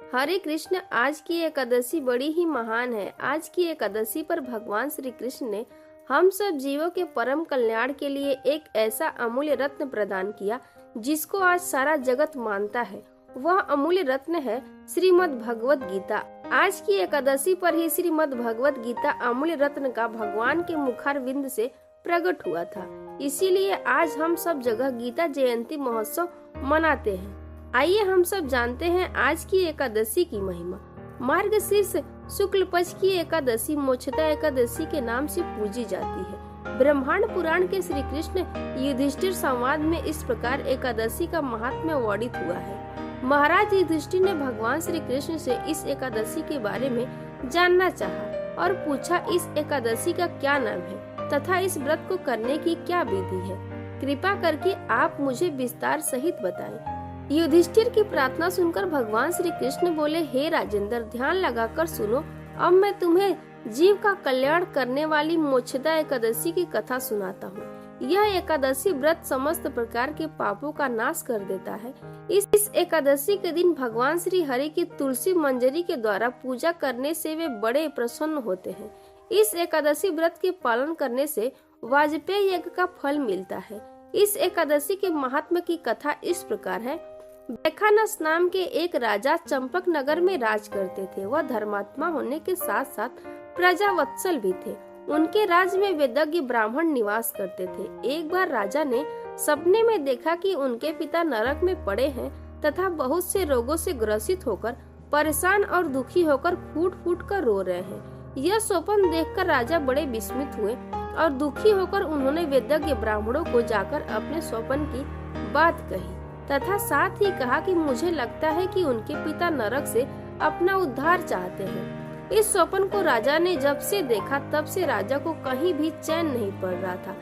हरे कृष्ण, आज की एकादशी बड़ी ही महान है। आज की एकादशी पर भगवान श्री कृष्ण ने हम सब जीवों के परम कल्याण के लिए एक ऐसा अमूल्य रत्न प्रदान किया जिसको आज सारा जगत मानता है। वह अमूल्य रत्न है श्रीमद् भगवत गीता। आज की एकादशी पर ही श्रीमद् भगवत गीता अमूल्य रत्न का भगवान के मुखारविंद से प्रकट हुआ था। इसीलिए आज हम सब जगह गीता जयंती महोत्सव मनाते हैं। आइए हम सब जानते हैं आज की एकादशी की महिमा। मार्गशीर्ष शुक्ल पक्ष की एकादशी मोक्षदा एकादशी के नाम से पूजी जाती है। ब्रह्मांड पुराण के श्री कृष्ण युधिष्ठिर संवाद में इस प्रकार एकादशी का महात्म्य वर्णित हुआ है। महाराज युधिष्ठिर ने भगवान श्री कृष्ण से इस एकादशी के बारे में जानना चाहा और पूछा इस एकादशी का क्या नाम है तथा इस व्रत को करने की क्या विधि है। कृपा करके आप मुझे विस्तार सहित बताएं। युधिष्ठिर की प्रार्थना सुनकर भगवान श्री कृष्ण बोले, हे राजेंद्र, ध्यान लगाकर सुनो। अब मैं तुम्हें जीव का कल्याण करने वाली मोक्षदा एकादशी की कथा सुनाता हूँ। यह एकादशी व्रत समस्त प्रकार के पापों का नाश कर देता है। इस एकादशी के दिन भगवान श्री हरि की तुलसी मंजरी के द्वारा पूजा करने से वे बड़े प्रसन्न होते हैं। इस एकादशी व्रत के पालन करने से वाजपेयी यज्ञ का फल मिलता है। इस एकादशी के महात्म्य की कथा इस प्रकार है। बैखानस नाम के एक राजा चंपक नगर में राज करते थे। वह धर्मात्मा होने के साथ साथ प्रजावत्सल भी थे। उनके राज्य में वेदज्ञ ब्राह्मण निवास करते थे। एक बार राजा ने सपने में देखा कि उनके पिता नरक में पड़े हैं तथा बहुत से रोगों से ग्रसित होकर परेशान और दुखी होकर फूट फूट कर रो रहे हैं। यह स्वप्न देखकर राजा बड़े विस्मित हुए और दुखी होकर उन्होंने वेदज्ञ ब्राह्मणों को जाकर अपने स्वप्न की बात कही तथा साथ ही कहा कि मुझे लगता है कि उनके पिता नरक से अपना उद्धार चाहते हैं। इस स्वप्न को राजा ने जब से देखा तब से राजा को कहीं भी चैन नहीं पड़ रहा था।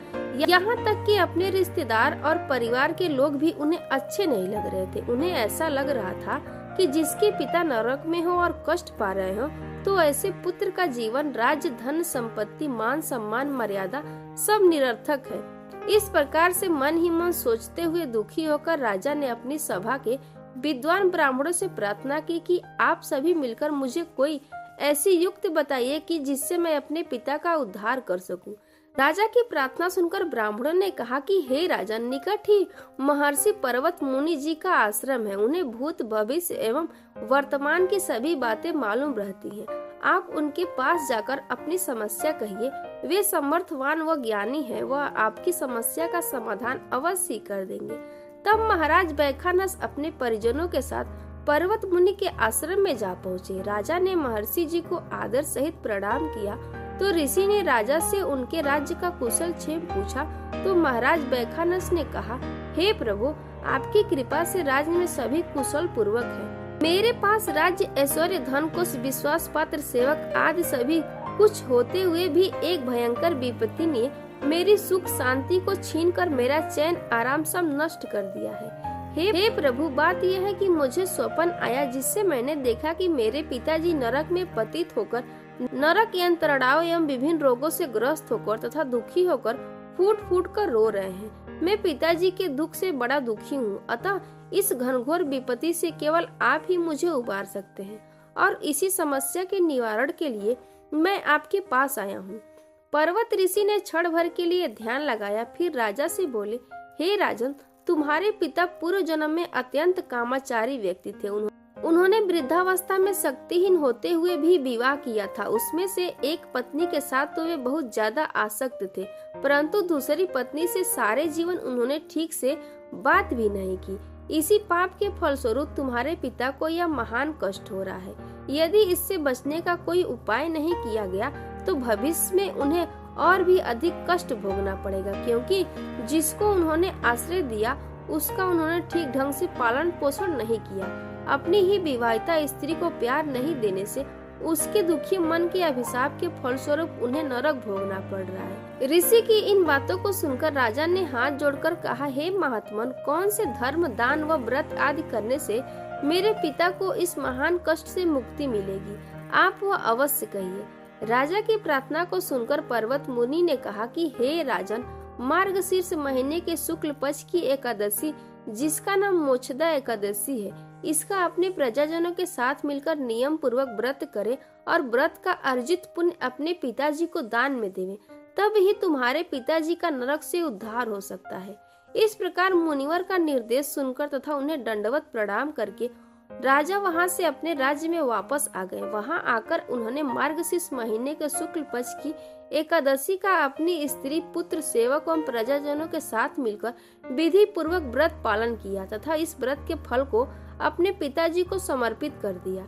यहाँ तक कि अपने रिश्तेदार और परिवार के लोग भी उन्हें अच्छे नहीं लग रहे थे। उन्हें ऐसा लग रहा था कि जिसके पिता नरक में हो और कष्ट पा रहे हो तो ऐसे पुत्र का जीवन, राज्य, धन, संपत्ति, मान सम्मान, मर्यादा सब निरर्थक है। इस प्रकार से मन ही मन सोचते हुए दुखी होकर राजा ने अपनी सभा के विद्वान ब्राह्मणों से प्रार्थना की कि आप सभी मिलकर मुझे कोई ऐसी युक्ति बताइए कि जिससे मैं अपने पिता का उद्धार कर सकूं। राजा की प्रार्थना सुनकर ब्राह्मणों ने कहा कि हे राजन, निकट ही महर्षि पर्वत मुनि जी का आश्रम है। उन्हें भूत, भविष्य एवं वर्तमान की सभी बातें मालूम रहती हैं। आप उनके पास जाकर अपनी समस्या कहिए। वे समर्थवान व ज्ञानी है। वह आपकी समस्या का समाधान अवश्य कर देंगे। तब महाराज बैखानस अपने परिजनों के साथ पर्वत मुनि के आश्रम में जा पहुँचे। राजा ने महर्षि जी को आदर सहित प्रणाम किया तो ऋषि ने राजा से उनके राज्य का कुशल क्षेम पूछा। तो महाराज बैखानस ने कहा, हे प्रभु, आपकी कृपा से राज्य में सभी कुशल पूर्वक है। मेरे पास राज्य, ऐश्वर्य, धन, कुश, विश्वास पात्र, सेवक आदि सभी कुछ होते हुए भी एक भयंकर विपत्ति ने मेरी सुख शांति को छीनकर मेरा चैन आराम सब नष्ट कर दिया है। हे प्रभु, बात यह है कि मुझे स्वप्न आया जिससे मैंने देखा कि मेरे पिताजी नरक में पतित होकर नरक यंत्रणाओं एवं विभिन्न रोगों से ग्रस्त होकर तथा दुखी होकर फूट फूट कर रो रहे हैं। मैं पिताजी के दुख से बड़ा दुखी हूँ। अतः इस घनघोर विपत्ति से केवल आप ही मुझे उबार सकते हैं और इसी समस्या के निवारण के लिए मैं आपके पास आया हूँ। पर्वत ऋषि ने क्षण भर के लिए ध्यान लगाया, फिर राजा से बोले, हे राजन, तुम्हारे पिता पूर्व जन्म में अत्यंत कामाचारी व्यक्ति थे। उन्होंने वृद्धावस्था में शक्तिहीन होते हुए भी विवाह किया था। उसमें से एक पत्नी के साथ तो वे बहुत ज्यादा आसक्त थे, परंतु दूसरी पत्नी से सारे जीवन उन्होंने ठीक से बात भी नहीं की। इसी पाप के फलस्वरूप तुम्हारे पिता को यह महान कष्ट हो रहा है। यदि इससे बचने का कोई उपाय नहीं किया गया तो भविष्य में उन्हें और भी अधिक कष्ट भोगना पड़ेगा, क्योंकि जिसको उन्होंने आश्रय दिया उसका उन्होंने ठीक ढंग से पालन पोषण नहीं किया। अपनी ही विवाहिता स्त्री को प्यार नहीं देने से उसके दुखी मन के अभिशाप के फलस्वरूप उन्हें नरक भोगना पड़ रहा है। ऋषि की इन बातों को सुनकर राजा ने हाथ जोड़कर कहा, हे महात्मन, कौन से धर्म, दान व व्रत आदि करने से मेरे पिता को इस महान कष्ट से मुक्ति मिलेगी? आप वह अवश्य कहिए। राजा की प्रार्थना को सुनकर पर्वत मुनि ने कहा कि हे राजन, मार्गशीर्ष महीने के शुक्ल पक्ष की एकादशी जिसका नाम मोक्षदा एकादशी है, इसका अपने प्रजाजनों के साथ मिलकर नियम पूर्वक व्रत करें और व्रत का अर्जित पुण्य अपने पिताजी को दान में देवें, तब ही तुम्हारे पिताजी का नरक से उद्धार हो सकता है। इस प्रकार मुनिवर का निर्देश सुनकर तथा उन्हें दंडवत प्रणाम करके राजा वहां से अपने राज्य में वापस आ गए। वहां आकर उन्होंने मार्गशीर्ष महीने के शुक्ल पक्ष की एकादशी का अपनी स्त्री, पुत्र, सेवक एवं प्रजाजनों के साथ मिलकर विधि पूर्वक व्रत पालन किया तथा इस व्रत के फल को अपने पिताजी को समर्पित कर दिया।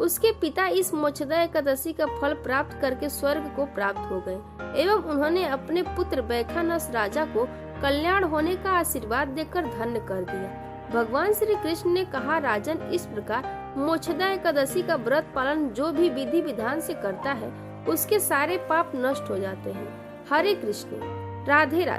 उसके पिता इस मोक्षदा एकादशी का फल प्राप्त करके स्वर्ग को प्राप्त हो गए एवं उन्होंने अपने पुत्र बैखानस राजा को कल्याण होने का आशीर्वाद देकर धन्य कर दिया। भगवान श्री कृष्ण ने कहा, राजन, इस प्रकार मोक्षदा एकादशी का व्रत पालन जो भी विधि विधान से करता है उसके सारे पाप नष्ट हो जाते हैं। हरे कृष्ण, राधे राधे।